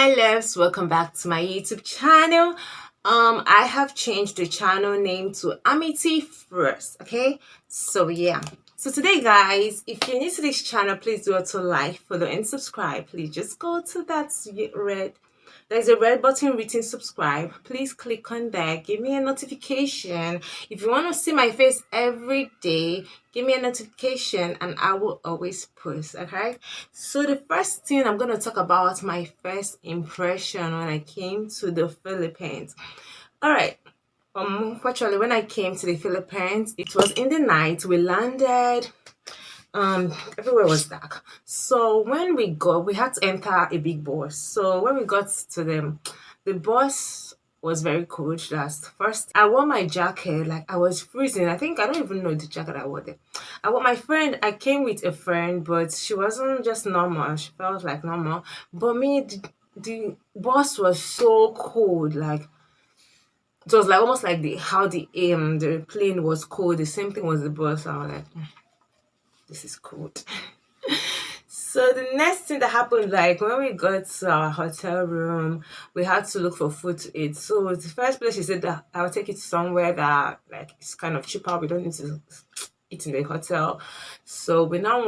my loves, welcome back to my YouTube channel. I have changed the channel name to Amity First. Okay, so yeah. So today, guys, if you're new to this channel, please do to like, follow, and subscribe. Please just go to that red. There's a red button written subscribe. Please click on that. Give me a notification. If you want to see my face every day, give me a notification and I will always post. Okay. So the first thing I'm going to talk about my first impression when I came to the Philippines. All right. Actually, when I came to the Philippines, it was in the night. We landed. Everywhere was dark. So when we had to enter a big bus. So when we got to the bus was very cold. That's first. I wore my jacket, like I was freezing. I think I don't even know the jacket I wore there. I came with a friend, but she wasn't just normal. She felt like normal. But me, the bus was so cold, like it was like almost like the plane was cold. The same thing was the bus. I was like, this is cold. So the next thing that happened, like when we got to our hotel room, we had to look for food to eat. So the first place she said that I'll take it somewhere that like it's kind of cheaper. We don't need to eat in the hotel. So we now we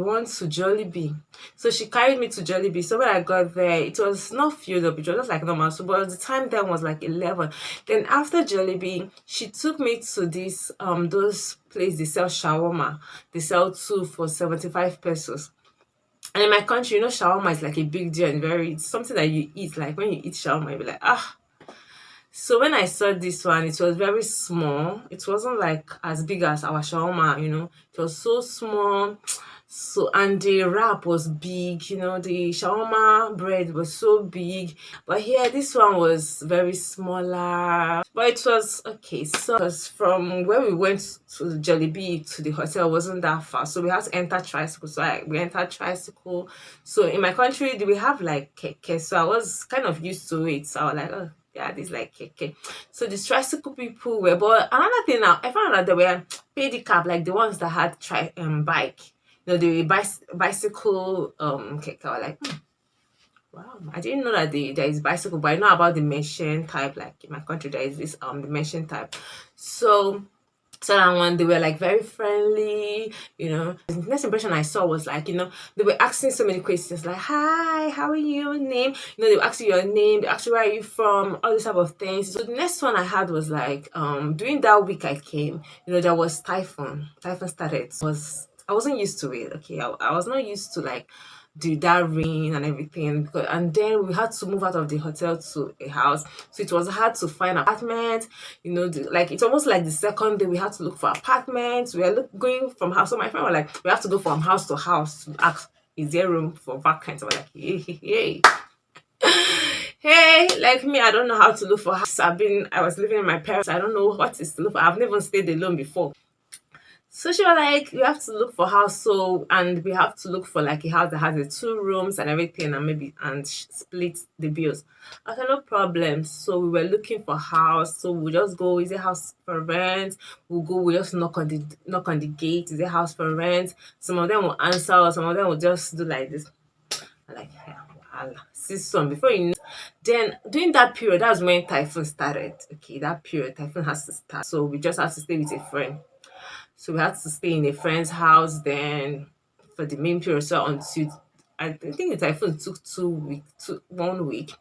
went to Jollibee. So she carried me to Jollibee. So when I got there, it was not filled up. It was just like normal. So but the time then was like 11. Then after Jollibee, she took me to this those place they sell shawarma. They sell two for 75 pesos. And in my country, you know, shawarma is like a big deal and it's something that you eat. Like when you eat shawarma, you'll be like, ah. So when I saw this one, it was very small. It wasn't like as big as our shawarma, you know. It was so small. So and the wrap was big, you know, the shawarma bread was so big. But here this one was very smaller. But it was okay. So it was from where we went to Jollibee to the hotel wasn't that far. So we had to enter tricycle. So we entered tricycle. So in my country, we have like keke. So I was kind of used to it. So I was like, oh yeah, this like keke. So the tricycle people were, but another thing now, I found out they were pedicab, like the ones that had bike. You know, the bicycle keke. I was like, wow, I didn't know that there is bicycle, but I know about the machine type. Like in my country, there is this the machine type. So that one, they were like very friendly, you know. The next impression I saw was like, you know, they were asking so many questions like, hi, how are you, name? You know, they were asking your name, they asked you where are you from, all these type of things. So the next one I had was like, during that week I came, you know, there was typhoon. Typhoon started. I wasn't used to it, okay. I was not used to like that rain and everything and then we had to move out of the hotel to a house, so it was hard to find apartment, you know. Like it's almost like the second day we had to look for apartments. We were going from house, so my friend was like, we have to go from house to house to ask, is there room for vacant? I was like, hey. Hey, like me, I don't know how to look for house. I was living in my parents. I don't know what is to look for. I've never stayed alone before. So she was like, you have to look for house, and we have to look for like a house that has the 2 rooms and everything, and maybe split the bills. I said no problem. So we were looking for house. So we just go, is it house for rent? We just knock on the gate. Is it house for rent? Some of them will answer, or some of them will just do like this. I'm like, yeah, Allah. See some before you know. Then during that period, that's when typhoon started. Okay, that period, typhoon has to start. So we just have to stay with a friend. So we had to stay in a friend's house then for the main period. So until I think the typhoon took 1 week.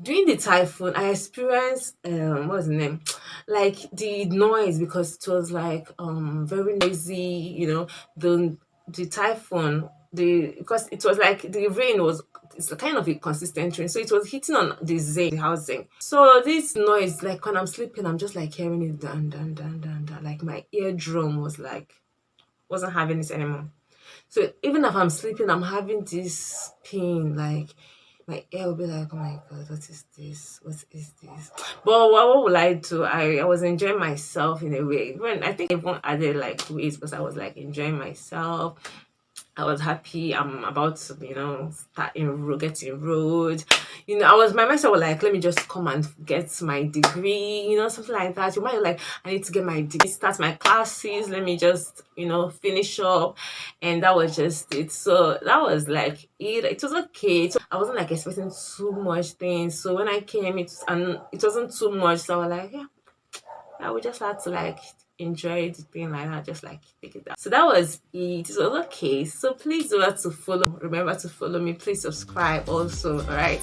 During the typhoon, I experienced what's the name? Like the noise, because it was like very noisy, you know, the typhoon, because it was like the rain was, it's a kind of a consistent rain, so it was hitting on the housing. So this noise, like when I'm sleeping, I'm just like hearing it down, down, down, down, down. Like my eardrum was like wasn't having it anymore. So even if I'm sleeping, I'm having this pain, like my ear will be like, oh my god, what is this? What is this? But what will I do? I was enjoying myself in a way. When I think everyone added like weight because I was like enjoying myself. I was happy. I'm about to, get enrolled. I was my mindset was like, let me just come and get my degree, something like that. You might like, I need to get my degree, start my classes. Let me just, finish up, and that was just it. So that was like it. It was okay. I wasn't like expecting too much things. So when I came, it wasn't too much. So I was like, yeah, I would just have to like enjoy the thing like that, just like take it down. So that was it. It was okay. So please remember to follow. Remember to follow me. Please subscribe also. All right,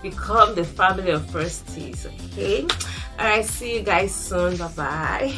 become the family of First Teas. Okay. All right. See you guys soon. Bye bye.